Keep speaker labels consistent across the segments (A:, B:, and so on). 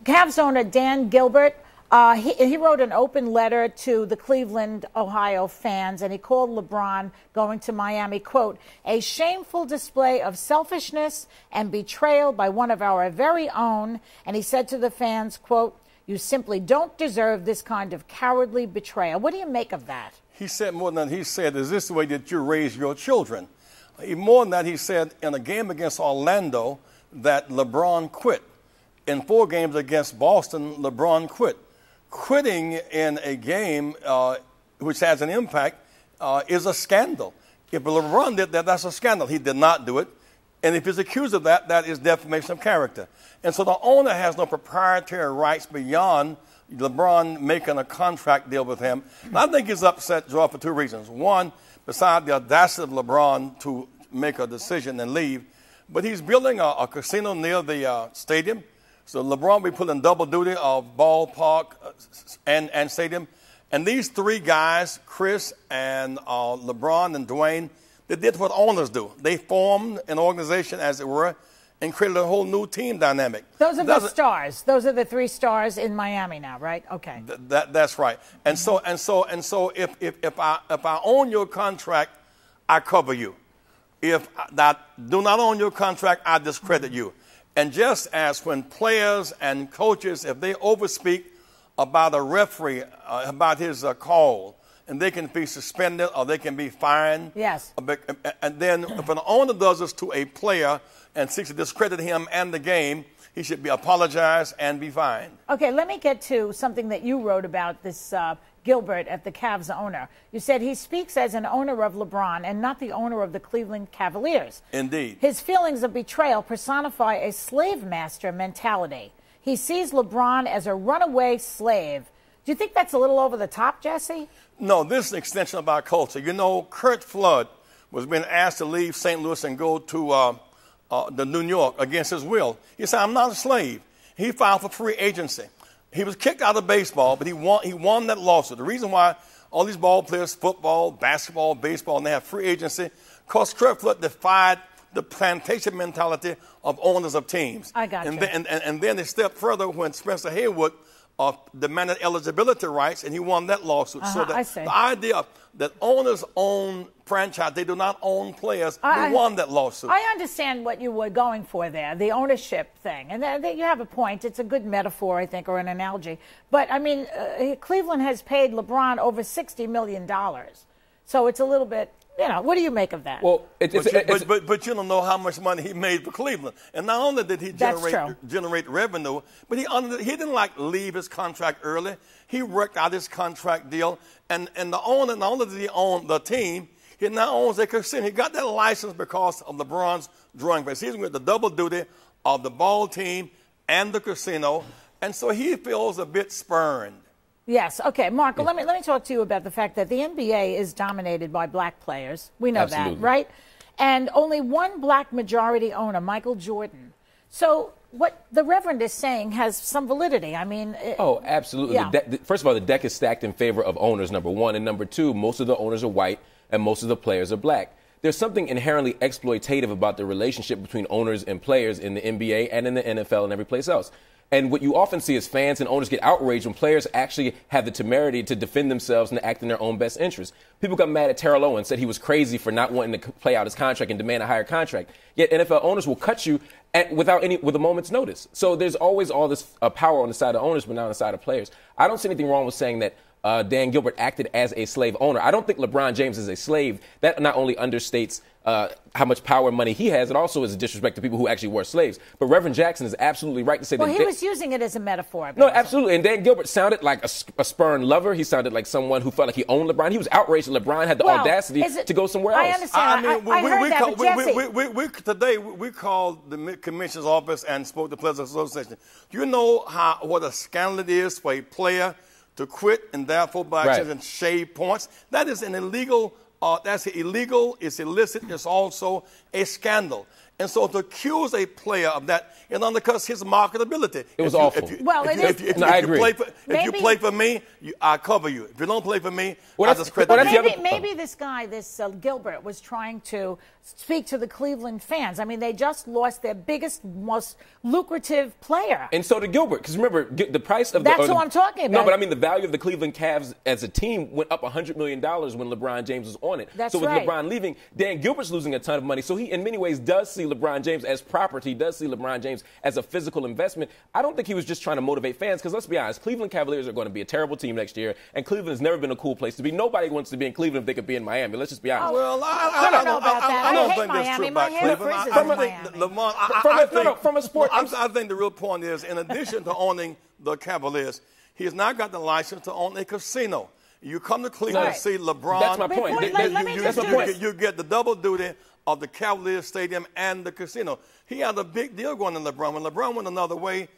A: Cavs owner Dan Gilbert, he wrote an open letter to the Cleveland, Ohio fans, and he called LeBron going to Miami, quote, a shameful display of selfishness and betrayal by one of our very own. And he said to the fans, quote, you simply don't deserve this kind of cowardly betrayal. What do you make of that?
B: He said more than that. He said, is this the way that you raise your children? Even more than that, he said in a game against Orlando that LeBron quit. In 4 games against Boston, LeBron quit. Quitting in a game which has an impact is a scandal. If LeBron did that, that's a scandal. He did not do it. And if he's accused of that, that is defamation of character. And so the owner has no proprietary rights beyond LeBron making a contract deal with him. And I think he's upset, Joe, for 2 reasons. One, besides the audacity of LeBron to make a decision and leave, but he's building a casino near the stadium. So LeBron will be pulling double duty of ballpark and stadium. And these 3 guys, Chris and LeBron and Dwayne, they did what owners do. They formed an organization, as it were, and created a whole new team dynamic.
A: Those are the stars. Those are the 3 stars in Miami now, right? Okay.
B: That's right. And so if I own your contract, I cover you. If I do not own your contract, I discredit you. And just as when players and coaches, if they overspeak about a referee, about his call, and they can be suspended or they can be fined.
A: Yes.
B: And then if an owner does this to a player and seeks to discredit him and the game, he should be apologized and be fined.
A: Okay, let me get to something that you wrote about this Gilbert at the Cavs owner. You said he speaks as an owner of LeBron and not the owner of the Cleveland Cavaliers.
B: Indeed.
A: His feelings of betrayal personify a slave master mentality. He sees LeBron as a runaway slave. Do you think that's a little over the top, Jesse?
B: No, this is an extension of our culture. You know, Kurt Flood was being asked to leave St. Louis and go to New York against his will. He said, I'm not a slave. He filed for free agency. He was kicked out of baseball, but he won that lawsuit. The reason why all these ball players, football, basketball, baseball, and they have free agency, because Kurt Flood defied the plantation mentality of owners of teams.
A: I got you.
B: And then they stepped further when Spencer Haywood demanded eligibility rights, and he won that lawsuit. So the idea that owners own franchise, they do not own players, who won that lawsuit.
A: I understand what you were going for there, the ownership thing. And you have a point. It's a good metaphor, I think, or an analogy. But, I mean, Cleveland has paid LeBron over $60 million. So it's a little bit... You know, what do you make of that?
B: Well, but you don't know how much money he made for Cleveland. And not only did he generate revenue, but he didn't leave his contract early. He worked out his contract deal. And the owner, not only did he own the team, he now owns a casino. He got that license because of LeBron's drawing place. He's with the double duty of the ball team and the casino. And so he feels a bit spurned.
A: Yes. Okay, Mark, let me talk to you about the fact that the NBA is dominated by black players. We know that, right? And only one black majority owner, Michael Jordan. So what the Reverend is saying has some validity. I mean...
C: Oh, absolutely.
A: Yeah.
C: First of all, the deck is stacked in favor of owners, number one. And number two, most of the owners are white and most of the players are black. There's something inherently exploitative about the relationship between owners and players in the NBA and in the NFL and every place else. And what you often see is fans and owners get outraged when players actually have the temerity to defend themselves and to act in their own best interest. People got mad at Terrell Owens, said he was crazy for not wanting to play out his contract and demand a higher contract. Yet NFL owners will cut you with a moment's notice. So there's always all this power on the side of owners, but not on the side of players. I don't see anything wrong with saying that Dan Gilbert acted as a slave owner. I don't think LeBron James is a slave. That not only understates how much power and money he has, it also is a disrespect to people who actually were slaves. But Reverend Jackson is absolutely right to say that.
A: Well, he was using it as a metaphor.
C: No, absolutely. And Dan Gilbert sounded like a spurned lover. He sounded like someone who felt like he owned LeBron. He was outraged that LeBron had the audacity to go somewhere else.
A: I understand. I heard that, Jesse.
B: Today, we called the Commissioner's office and spoke to the Players Association. Do you know what a scandal it is for a player to quit and therefore by accident shave points? That is an illegal. That's illegal. It's illicit. It's also a scandal. And so to accuse a player of that, it undercuts his marketability.
C: It was awful.
B: I agree. If you play for me, I cover you. If you don't play for me, I discredit you.
A: Maybe this guy, Gilbert, was trying to speak to the Cleveland fans. I mean, they just lost their biggest, most lucrative player.
C: And so did Gilbert. Because remember, the price of
A: That's who I'm talking about.
C: No, but I mean, the value of the Cleveland Cavs as a team went up $100 million when LeBron James was on it.
A: That's
C: so with
A: right.
C: LeBron leaving, Dan Gilbert's losing a ton of money. So he, in many ways, does see LeBron James as property, does see LeBron James as a physical investment. I don't think he was just trying to motivate fans, because let's be honest, Cleveland Cavaliers are going to be a terrible team next year, and Cleveland has never been a cool place to be. Nobody wants to be in Cleveland if they could be in Miami. Let's just be honest.
B: Well,
A: I don't know about that.
B: I don't
A: hate
B: think that's true
A: Miami.
B: about Cleveland.
C: From a sport.
B: I think the real point is, in addition to owning the Cavaliers, he has now got the license to own a casino. You come to Cleveland to see LeBron.
C: That's my point.
B: That's my point. You get the double duty of the Cavaliers Stadium and the casino. He had a big deal going to LeBron. When LeBron went another way,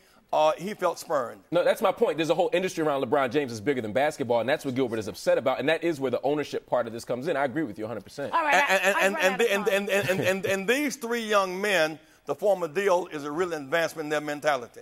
B: he felt spurned.
C: No, that's my point. There's a whole industry around LeBron James that's bigger than basketball, and that's what Gilbert is upset about, and that is where the ownership part of this comes in. I agree with you 100%.
A: All right.
B: And these three young men, the former deal is a real advancement in their mentality.